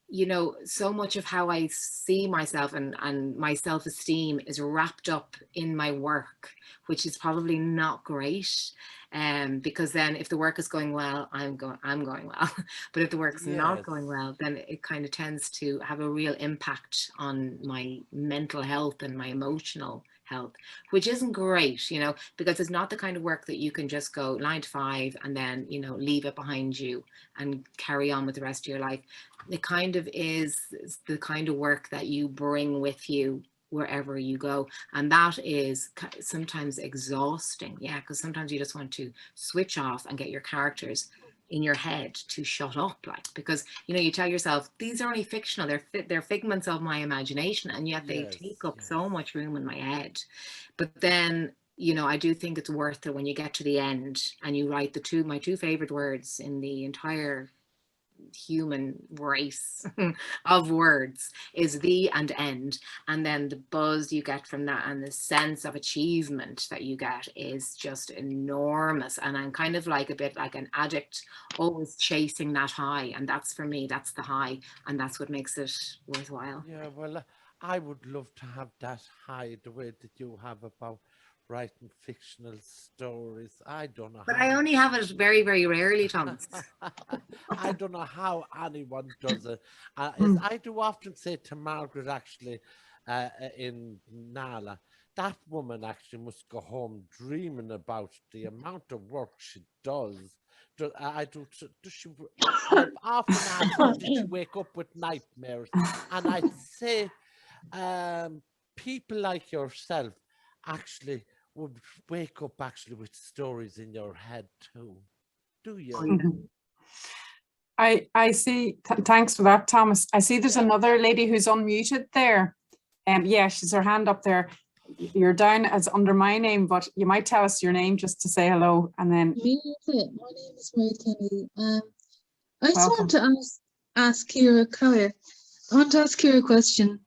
you know, so much of how I see myself and my self-esteem is wrapped up in my work, which is probably not great. Because then if the work is going well, I'm going well. But if the work's not going well, then it kind of tends to have a real impact on my mental health and my emotional health, which isn't great, you know, because it's not the kind of work that you can just go 9 to 5 and then, you know, leave it behind you and carry on with the rest of your life. It kind of is the kind of work that you bring with you wherever you go, and that is sometimes exhausting. Yeah, because sometimes you just want to switch off and get your characters in your head to shut up, like, because, you know, you tell yourself these are only fictional, they're figments of my imagination, and yet they take up so much room in my head. But then, you know, I do think it's worth it when you get to the end and you write my two favorite words in the entire human race of words is the and end, and then the buzz you get from that and the sense of achievement that you get is just enormous. And I'm kind of like a bit like an addict, always chasing that high, and that's, for me, that's the high, and that's what makes it worthwhile. Yeah, well, I would love to have that high the way that you have about writing fictional stories. I don't know But how. I only have it very, very rarely, Thomas. I don't know how anyone does it. Mm. I do often say to Margaret, actually, in Nala, that woman actually must go home dreaming about the amount of work she does. Does she? I've often asked her, did she wake up with nightmares? And I'd say, people like yourself actually would wake up actually with stories in your head too. do you? Mhm. I see, thanks for that, Thomas. I see there's another lady who's unmuted there. Yeah, she's her hand up there. You're down as under my name, but you might tell us your name just to say hello, and then. Me, my name is Mary Kennedy. I just Welcome. want to ask Ciara, I want to ask Ciara a question.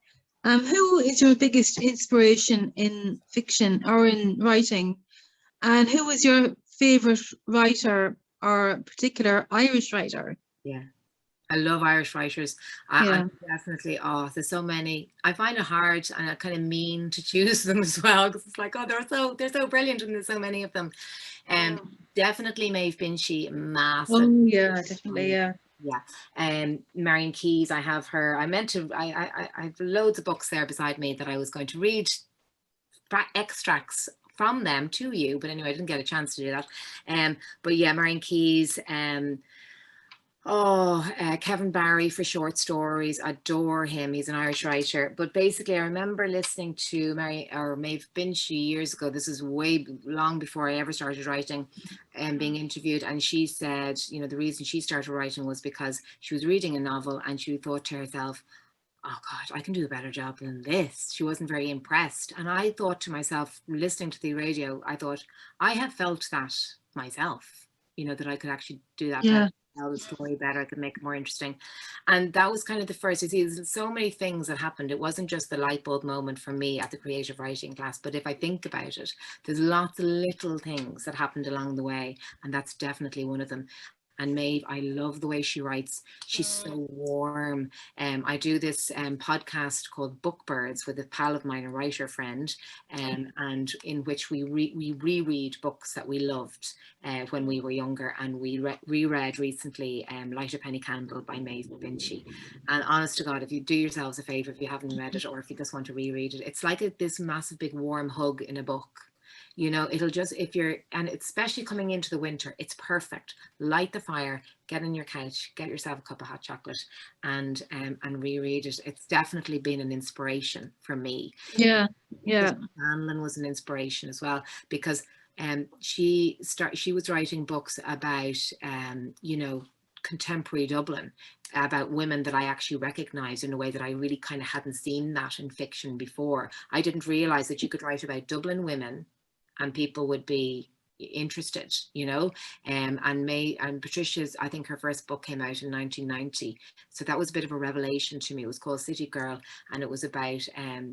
Who is your biggest inspiration in fiction or in writing? And who is your favorite writer or particular Irish writer? Yeah, I love Irish writers. I'm definitely, there's so many. I find it hard and I kind of mean to choose them as well, because it's like, oh, they're so brilliant and there's so many of them. Definitely Maeve Binchy, massive. Oh yeah, definitely, yeah. Yeah. Marion Keyes, I have her. I have loads of books there beside me that I was going to read extracts from them to you, but anyway, I didn't get a chance to do that. But yeah, Marion Keyes, Kevin Barry for short stories, adore him. He's an Irish writer. But basically, I remember listening to Maeve Binchy years ago. This is way long before I ever started writing, and being interviewed. And she said, you know, the reason she started writing was because she was reading a novel and she thought to herself, oh God, I can do a better job than this. She wasn't very impressed. And I thought to myself, listening to the radio, I thought, I have felt that myself, you know, that I could actually do that better, tell the story better, I could make it more interesting. And that was kind of the first, you see, there's so many things that happened. It wasn't just the light bulb moment for me at the creative writing class, but if I think about it, there's lots of little things that happened along the way. And that's definitely one of them. And Maeve, I love the way she writes. She's so warm. I do this podcast called Book Birds with a pal of mine, a writer friend, and in which we reread books that we loved when we were younger. And we reread recently Light a Penny Candle by Maeve Binchy. And honest to God, if you do yourselves a favour, if you haven't read it or if you just want to reread it, it's like this massive big warm hug in a book. You know, it'll just, and especially coming into the winter, it's perfect. Light the fire, get on your couch, get yourself a cup of hot chocolate and reread it. It's definitely been an inspiration for me. Yeah. Hanlon was an inspiration as well, because she was writing books about, you know, contemporary Dublin, about women that I actually recognized in a way that I really kind of hadn't seen that in fiction before. I didn't realize that you could write about Dublin women and people would be interested, you know. And Patricia's, I think her first book came out in 1990, so that was a bit of a revelation to me. It was called City Girl, and it was about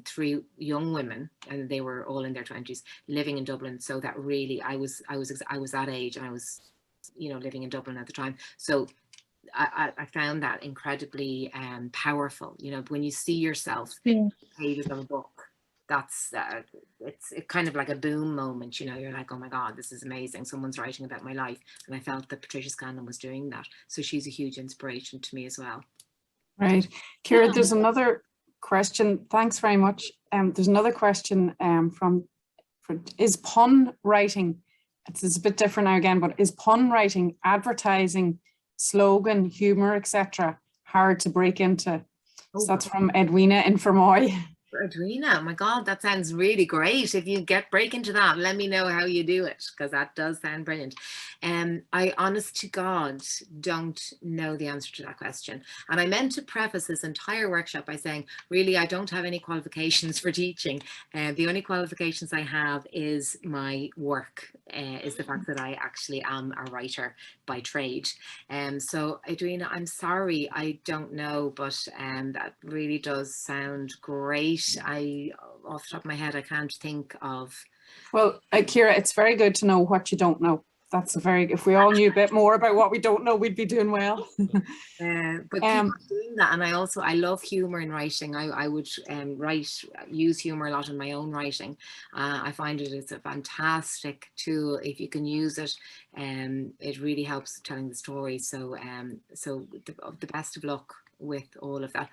3 young women, and they were all in their 20s, living in Dublin. So that really, I was that age, and I was, you know, living in Dublin at the time. So I found that incredibly powerful, you know, when you see yourself in pages of a book. That's it's kind of like a boom moment, you know. You're like, oh my God, this is amazing, someone's writing about my life. And I felt that Patricia Scanlon was doing that, so she's a huge inspiration to me as well. Right, Ciara, there's another question. Thanks very much. There's another question is pun writing, it's a bit different now again, but is pun writing, advertising, slogan, humor, etc. hard to break into? So that's from Edwina in Fermoy. Edwina, oh my God, that sounds really great. If you break into that, let me know how you do it, because that does sound brilliant. I honest to God don't know the answer to that question. And I meant to preface this entire workshop by saying, really, I don't have any qualifications for teaching. The only qualifications I have is my work, is the fact that I actually am a writer by trade. So Edwina, I'm sorry, I don't know, but that really does sound great. Off the top of my head, I can't think of. Well, Ciara, it's very good to know what you don't know. That's if we all knew a bit more about what we don't know, we'd be doing well. But keep on doing that. And I love humor in writing. I would use humor a lot in my own writing. I find it's a fantastic tool if you can use it. It really helps telling the story. So the best of luck with all of that.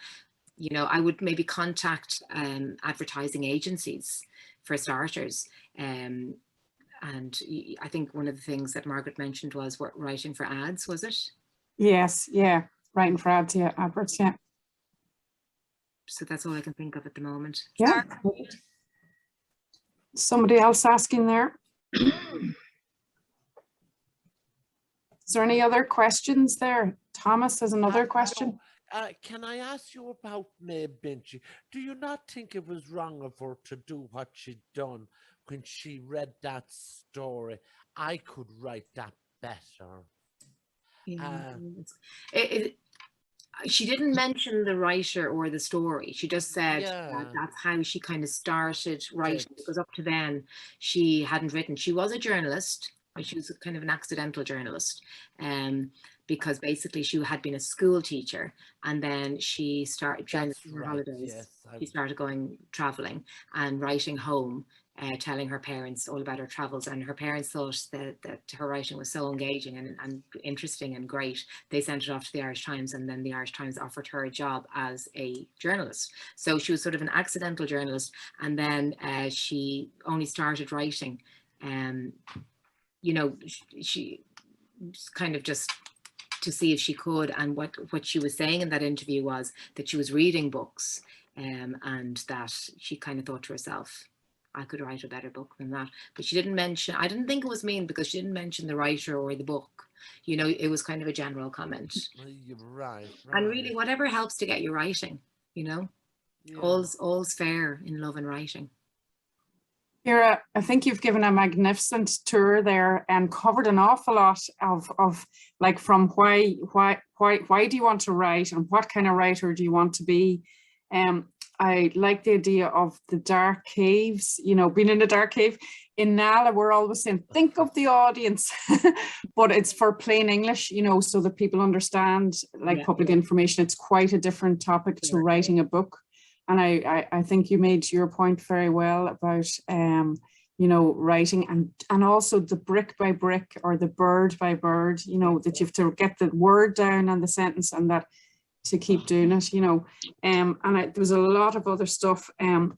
You know, I would maybe contact advertising agencies for starters. And I think one of the things that Margaret mentioned was writing for ads, was it? Yes, yeah, writing for ads, yeah, adverts, yeah. So that's all I can think of at the moment. Yeah. Somebody else asking there? Is there any other questions there? Thomas has another question. Can I ask you about May Binchy? Do you not think it was wrong of her to do what she'd done when she read that story? I could write that better. Yeah. She didn't mention the writer or the story. She just said that that's how she kind of started writing, because up to then she hadn't written. She was a journalist. She was kind of an accidental journalist, because basically she had been a school teacher, and then she started during her holidays. She started going traveling and writing home, telling her parents all about her travels, and her parents thought that her writing was so engaging and interesting and great. They sent it off to the Irish Times, and then the Irish Times offered her a job as a journalist. So she was sort of an accidental journalist, and then she only started writing, you know, she kind of just to see if she could, and what she was saying in that interview was that she was reading books, and that she kind of thought to herself, I could write a better book than that. But she didn't mention, I didn't think it was mean because she didn't mention the writer or the book. You know, it was kind of a general comment. You're right. And really, whatever helps to get you writing, you know, all's fair in love and writing. Ciara, I think you've given a magnificent tour there and covered an awful lot of like from why do you want to write and what kind of writer do you want to be. I like the idea of the dark caves, you know, being in a dark cave. In NALA, we're always saying, think of the audience, but it's for plain English, you know, so that people understand, like public information. It's quite a different topic to writing a book. And I think you made your point very well about, you know, writing and also the brick by brick or the bird by bird, you know, that you have to get the word down and the sentence and that to keep doing it, you know. And there was a lot of other stuff.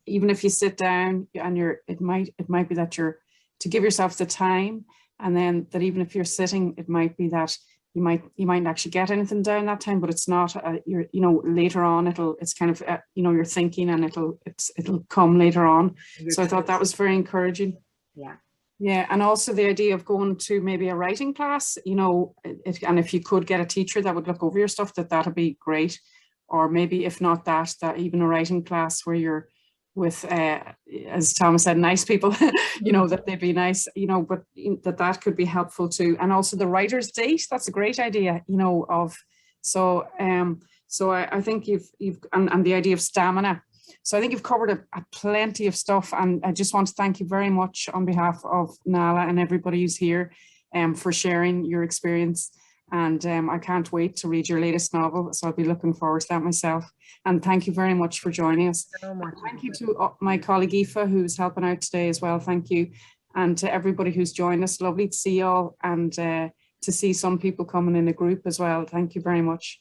Even if you sit down and it might be that you're to give yourself the time, and then that even if you're sitting, it might be that you might actually get anything down that time, but it's not. You know, later on it's kind of you know, you're thinking and it'll come later on. So I thought that was very encouraging. Yeah, and also the idea of going to maybe a writing class, you know, and if you could get a teacher that would look over your stuff, that'd be great. Or maybe if not that even a writing class where you're with, as Thomas said, nice people, you know, that they'd be nice, you know, but that could be helpful too. And also the writer's date, that's a great idea, you know, so I think you've and the idea of stamina. So I think you've covered a plenty of stuff, and I just want to thank you very much on behalf of NALA and everybody who's here for sharing your experience. And I can't wait to read your latest novel, so I'll be looking forward to that myself. And thank you very much for joining us. Thank you to my colleague Aoife, who's helping out today as well. Thank you. And to everybody who's joined us. Lovely to see you all, and to see some people coming in a group as well. Thank you very much.